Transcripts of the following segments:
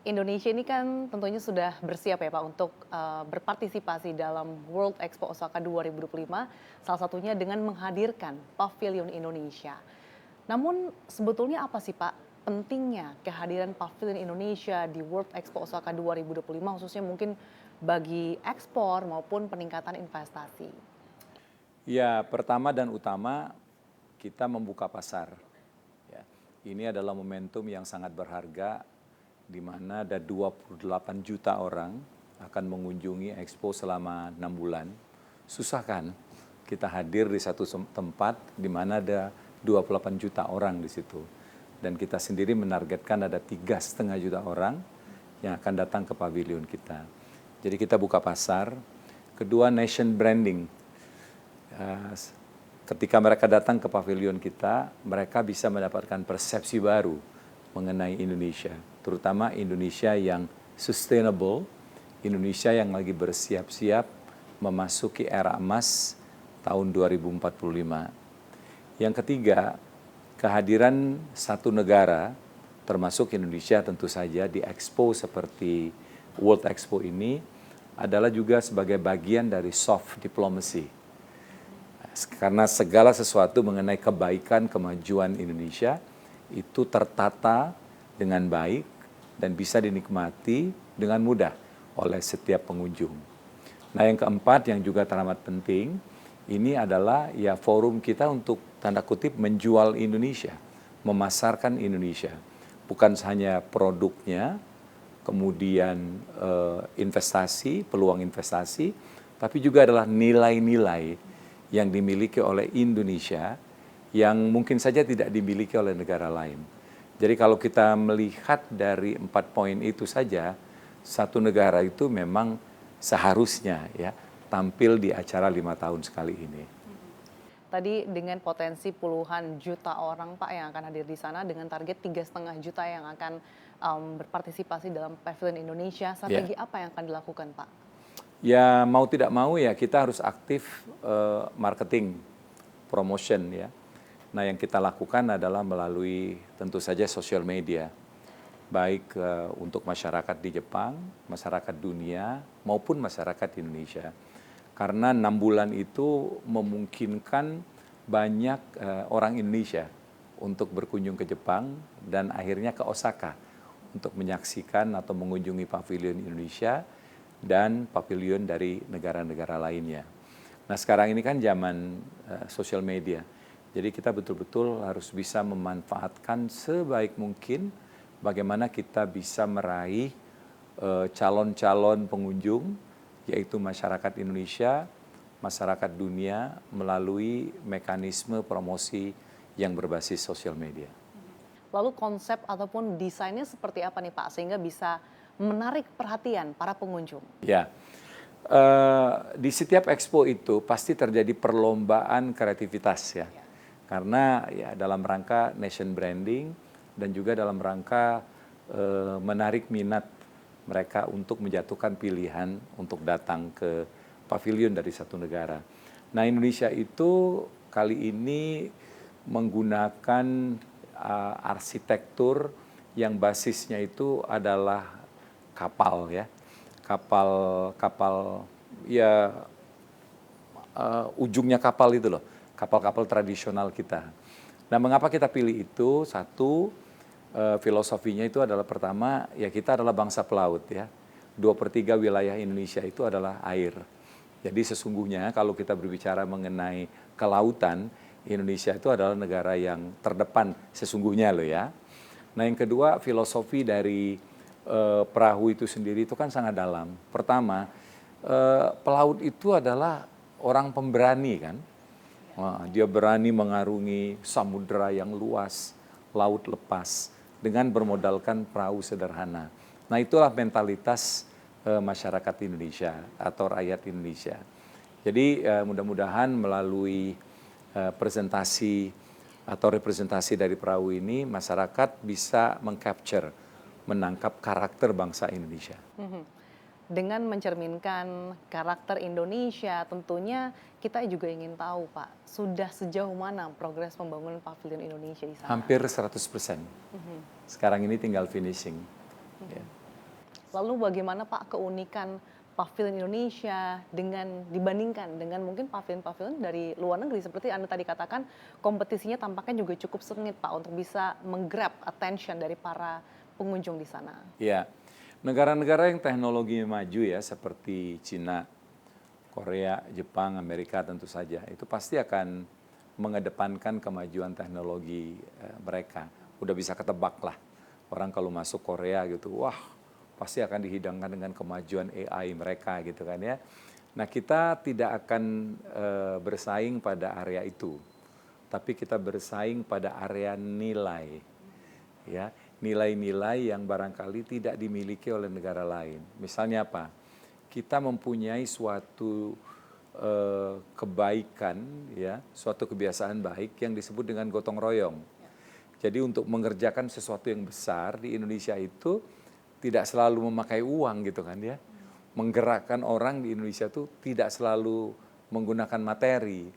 Indonesia ini kan tentunya sudah bersiap ya Pak untuk berpartisipasi dalam World Expo Osaka 2025, salah satunya dengan menghadirkan Pavilion Indonesia. Namun sebetulnya apa sih Pak pentingnya kehadiran Pavilion Indonesia di World Expo Osaka 2025 khususnya mungkin bagi ekspor maupun peningkatan investasi? Ya, pertama dan utama kita membuka pasar. Ya, ini adalah momentum yang sangat berharga di mana ada 28 juta orang akan mengunjungi Expo selama 6 bulan. Susah kan kita hadir di satu tempat di mana ada 28 juta orang di situ. Dan kita sendiri menargetkan ada 3,5 juta orang yang akan datang ke pavilion kita. Jadi kita buka pasar. Kedua, nation branding. Eh, Ketika mereka datang ke pavilion kita, mereka bisa mendapatkan persepsi baru mengenai Indonesia, terutama Indonesia yang sustainable, Indonesia yang lagi bersiap-siap memasuki era emas tahun 2045. Yang ketiga, kehadiran satu negara, termasuk Indonesia tentu saja di Expo seperti World Expo ini, adalah juga sebagai bagian dari soft diplomacy. Karena segala sesuatu mengenai kebaikan kemajuan Indonesia itu tertata dengan baik dan bisa dinikmati dengan mudah oleh setiap pengunjung. Nah, yang keempat yang juga teramat penting, ini adalah ya forum kita untuk tanda kutip menjual Indonesia, memasarkan Indonesia. Bukan hanya produknya, kemudian investasi, peluang investasi, tapi juga adalah nilai-nilai yang dimiliki oleh Indonesia yang mungkin saja tidak dimiliki oleh negara lain. Jadi kalau kita melihat dari 4 poin itu saja, satu negara itu memang seharusnya ya tampil di acara 5 tahun sekali ini. Tadi dengan potensi puluhan juta orang Pak yang akan hadir di sana dengan target 3,5 juta yang akan berpartisipasi dalam Pavilion Indonesia, Ya, strategi apa yang akan dilakukan Pak? ya mau tidak mau ya kita harus aktif marketing, promotion ya. Nah, yang kita lakukan adalah melalui tentu saja sosial media, baik untuk masyarakat di Jepang, masyarakat dunia, maupun masyarakat Indonesia. Karena 6 bulan itu memungkinkan banyak orang Indonesia untuk berkunjung ke Jepang dan akhirnya ke Osaka untuk menyaksikan atau mengunjungi pavilion Indonesia dan pavilion dari negara-negara lainnya. Nah, sekarang ini kan zaman sosial media. Jadi kita betul-betul harus bisa memanfaatkan sebaik mungkin bagaimana kita bisa meraih calon-calon pengunjung, yaitu masyarakat Indonesia, masyarakat dunia melalui mekanisme promosi yang berbasis sosial media. Lalu konsep ataupun desainnya seperti apa nih Pak sehingga bisa menarik perhatian para pengunjung? Ya, di setiap expo itu pasti terjadi perlombaan kreativitas ya. Karena ya dalam rangka nation branding dan juga dalam rangka menarik minat mereka untuk menjatuhkan pilihan untuk datang ke pavilion dari satu negara. Nah, Indonesia itu kali ini menggunakan arsitektur yang basisnya itu adalah kapal ya. Kapal ya ujungnya kapal itu loh, kapal-kapal tradisional kita. Nah, mengapa kita pilih itu? Satu, filosofinya itu adalah pertama, ya kita adalah bangsa pelaut ya. 2/3 wilayah Indonesia itu adalah air. Jadi sesungguhnya kalau kita berbicara mengenai kelautan, Indonesia itu adalah negara yang terdepan sesungguhnya loh ya. Nah, yang kedua, filosofi dari perahu itu sendiri itu kan sangat dalam. Pertama, pelaut itu adalah orang pemberani kan. Wah, dia berani mengarungi samudera yang luas, laut lepas, dengan bermodalkan perahu sederhana. Nah, itulah mentalitas masyarakat Indonesia atau rakyat Indonesia. Jadi mudah-mudahan melalui presentasi atau representasi dari perahu ini, masyarakat bisa mengcapture, menangkap karakter bangsa Indonesia. Dengan mencerminkan karakter Indonesia, tentunya kita juga ingin tahu Pak, sudah sejauh mana progres pembangunan Pavilion Indonesia di sana? Hampir 100%. Sekarang ini tinggal finishing. Ya. Lalu bagaimana Pak keunikan pavilion Indonesia dibandingkan dengan mungkin pavilion-pavilion dari luar negeri seperti Anda tadi katakan kompetisinya tampaknya juga cukup sengit Pak untuk bisa menggrab attention dari para pengunjung di sana. Ya, negara-negara yang teknologinya maju ya seperti Cina, Korea, Jepang, Amerika tentu saja itu pasti akan mengedepankan kemajuan teknologi mereka. Udah bisa ketebak lah. Orang kalau masuk Korea gitu, wah pasti akan dihidangkan dengan kemajuan AI mereka gitu kan ya. Nah kita tidak akan bersaing pada area itu, tapi kita bersaing pada area nilai, ya nilai-nilai yang barangkali tidak dimiliki oleh negara lain. Misalnya apa? Kita mempunyai suatu kebaikan, ya, suatu kebiasaan baik yang disebut dengan gotong royong. Jadi untuk mengerjakan sesuatu yang besar di Indonesia itu tidak selalu memakai uang gitu kan ya. Menggerakkan orang di Indonesia itu tidak selalu menggunakan materi,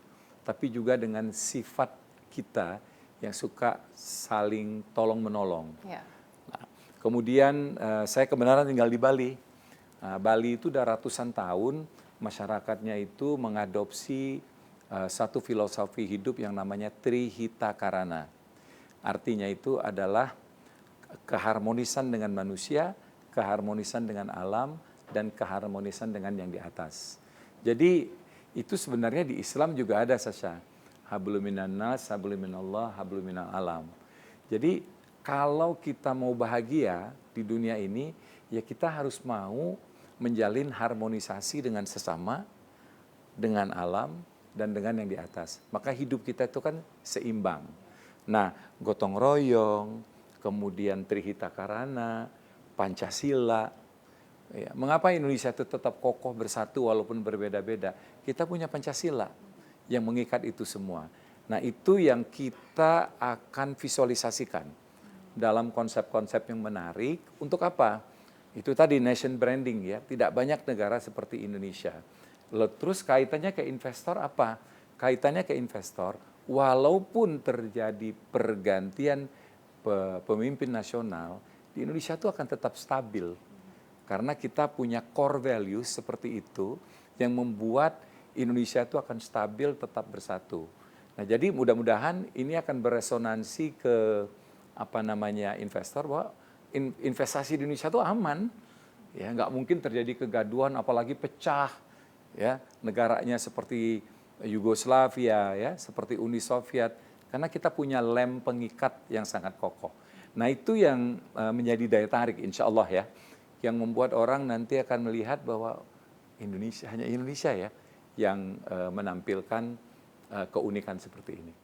tapi juga dengan sifat kita yang suka saling tolong menolong. Ya. Nah, kemudian saya kebenaran tinggal di Bali. Nah, Bali itu udah ratusan tahun masyarakatnya itu mengadopsi satu filosofi hidup yang namanya Trihita Karana. Artinya itu adalah keharmonisan dengan manusia, keharmonisan dengan alam, dan keharmonisan dengan yang di atas. Jadi itu sebenarnya di Islam juga ada Sasha. Hablum minan nas, hablum minallah, hablum minal alam. Jadi kalau kita mau bahagia di dunia ini, ya kita harus mau menjalin harmonisasi dengan sesama, dengan alam, dan dengan yang di atas. Maka hidup kita itu kan seimbang. Nah, gotong royong, kemudian Trihita Karana, Pancasila. Ya, mengapa Indonesia itu tetap kokoh bersatu walaupun berbeda-beda? Kita punya Pancasila yang mengikat itu semua. Nah, itu yang kita akan visualisasikan dalam konsep-konsep yang menarik. Untuk apa? Itu tadi nation branding ya. Tidak banyak negara seperti Indonesia. Terus kaitannya ke investor apa? Kaitannya ke investor, walaupun terjadi pergantian pemimpin nasional, di Indonesia itu akan tetap stabil. Karena kita punya core values seperti itu yang membuat Indonesia itu akan stabil, tetap bersatu. Nah, jadi mudah-mudahan ini akan beresonansi ke investor bahwa investasi di Indonesia itu aman. Ya, nggak mungkin terjadi kegaduhan apalagi pecah ya, negaranya seperti Yugoslavia ya, seperti Uni Soviet, karena kita punya lem pengikat yang sangat kokoh. Nah, itu yang menjadi daya tarik insya Allah ya, yang membuat orang nanti akan melihat bahwa Indonesia, hanya Indonesia ya yang menampilkan keunikan seperti ini.